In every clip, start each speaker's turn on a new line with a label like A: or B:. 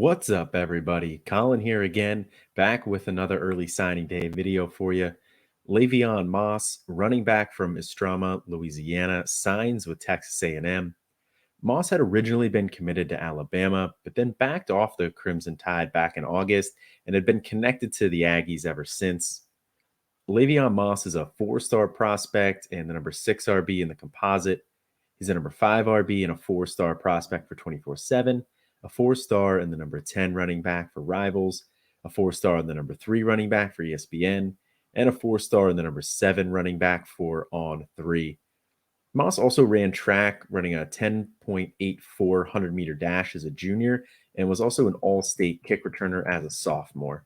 A: What's up, everybody? Colin here again, back with another early signing day video for you. Le'Veon Moss, running back from Estrama, Louisiana, signs with Texas A&M. Moss had originally been committed to Alabama, but then backed off the Crimson Tide back in August and had been connected to the Aggies ever since. Le'Veon Moss is a four-star prospect and the number 6 RB in the composite. He's a number 5 RB and a four-star prospect for 24/7, a four-star and the number 10 running back for Rivals, a four-star and the number 3 running back for ESPN, and a four-star and the number 7 running back for On3. Moss also ran track, running a 10.84 100-meter dash as a junior, and was also an all-state kick returner as a sophomore.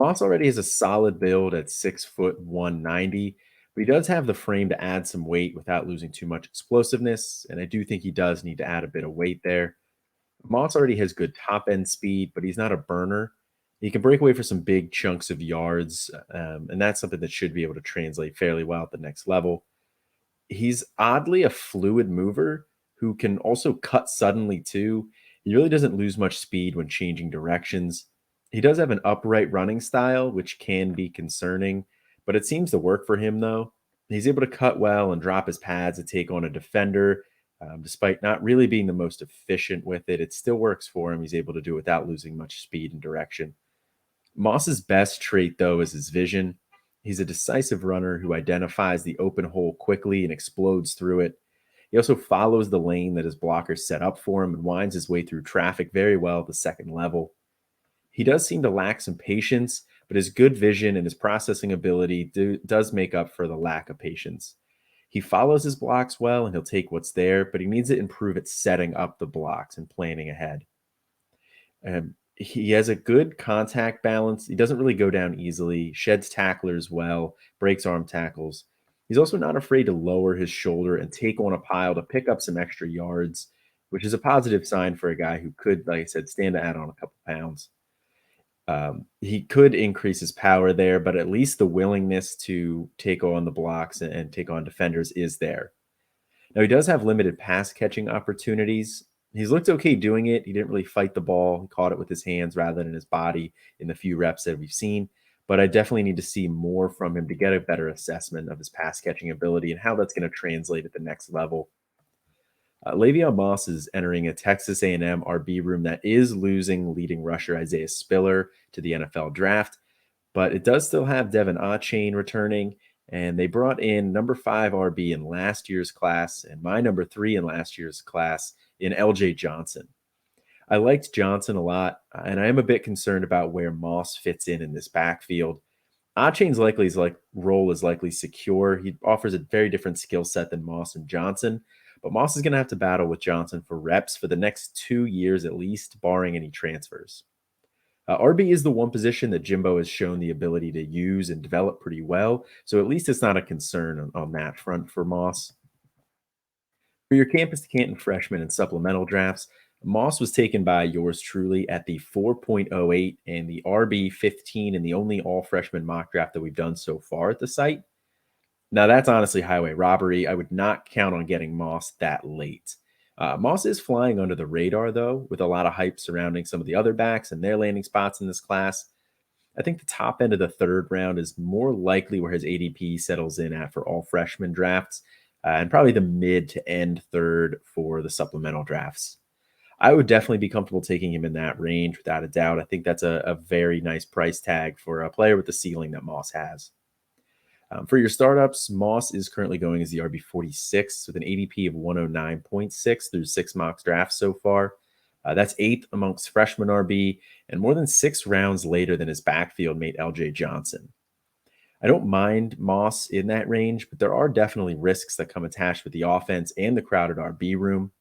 A: Moss already has a solid build at 6 foot 190, but he does have the frame to add some weight without losing too much explosiveness, and I do think he does need to add a bit of weight there. Moss already has good top end speed, but he's not a burner. He can break away for some big chunks of yards, and that's something that should be able to translate fairly well at the next level. He's oddly a fluid mover who can also cut suddenly too. He really doesn't lose much speed when changing directions. He does have an upright running style, which can be concerning, but it seems to work for him though. He's able to cut well and drop his pads to take on a defender. Despite not really being the most efficient with it, it still works for him. He's able to do it without losing much speed and direction. Moss's best trait, though, is his vision. He's a decisive runner who identifies the open hole quickly and explodes through it. He also follows the lane that his blockers set up for him and winds his way through traffic very well at the second level. He does seem to lack some patience, but his good vision and his processing ability does make up for the lack of patience. He follows his blocks well and he'll take what's there, but he needs to improve at setting up the blocks and planning ahead. He has a good contact balance. He doesn't really go down easily, sheds tacklers well, breaks arm tackles. He's also not afraid to lower his shoulder and take on a pile to pick up some extra yards, which is a positive sign for a guy who could, like I said, stand to add on a couple pounds. He could increase his power there, but at least the willingness to take on the blocks and take on defenders is there. Now, he does have limited pass catching opportunities. He's looked okay doing it. He didn't really fight the ball. He caught it with his hands rather than his body in the few reps that we've seen. But I definitely need to see more from him to get a better assessment of his pass catching ability and how that's going to translate at the next level. Le'Veon Moss is entering a Texas A&M RB room that is losing leading rusher Isaiah Spiller to the NFL draft, but it does still have Devin Achane returning, and they brought in number 5 RB in last year's class and my number 3 in last year's class in LJ Johnson. I liked Johnson a lot, and I am a bit concerned about where Moss fits in this backfield. Achane's role is likely secure. He offers a very different skill set than Moss and Johnson, but Moss is going to have to battle with Johnson for reps for the next 2 years at least, barring any transfers. RB is the one position that Jimbo has shown the ability to use and develop pretty well, so at least it's not a concern on that front for Moss. For your campus to Canton freshman and supplemental drafts, Moss was taken by yours truly at the 4.08 and the RB 15 in the only all freshman mock draft that we've done so far at the site. Now, that's honestly highway robbery. I would not count on getting Moss that late. Moss is flying under the radar, though, with a lot of hype surrounding some of the other backs and their landing spots in this class. I think the top end of the third round is more likely where his ADP settles in at for all freshman drafts, and probably the mid to end third for the supplemental drafts. I would definitely be comfortable taking him in that range without a doubt. I think that's a very nice price tag for a player with the ceiling that Moss has. For your startups, Moss is currently going as the RB 46 with an ADP of 109.6 through 6 mock drafts so far. That's 8th amongst freshman RB and more than 6 rounds later than his backfield mate LJ Johnson. I don't mind Moss in that range, but there are definitely risks that come attached with the offense and the crowded RB room.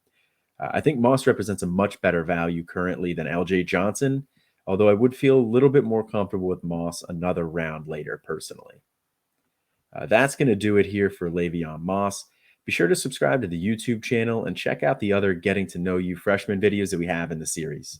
A: I think Moss represents a much better value currently than LJ Johnson, although I would feel a little bit more comfortable with Moss another round later personally. That's going to do it here for Le'Veon Moss. Be sure to subscribe to the YouTube channel and check out the other Getting to Know You freshman videos that we have in the series.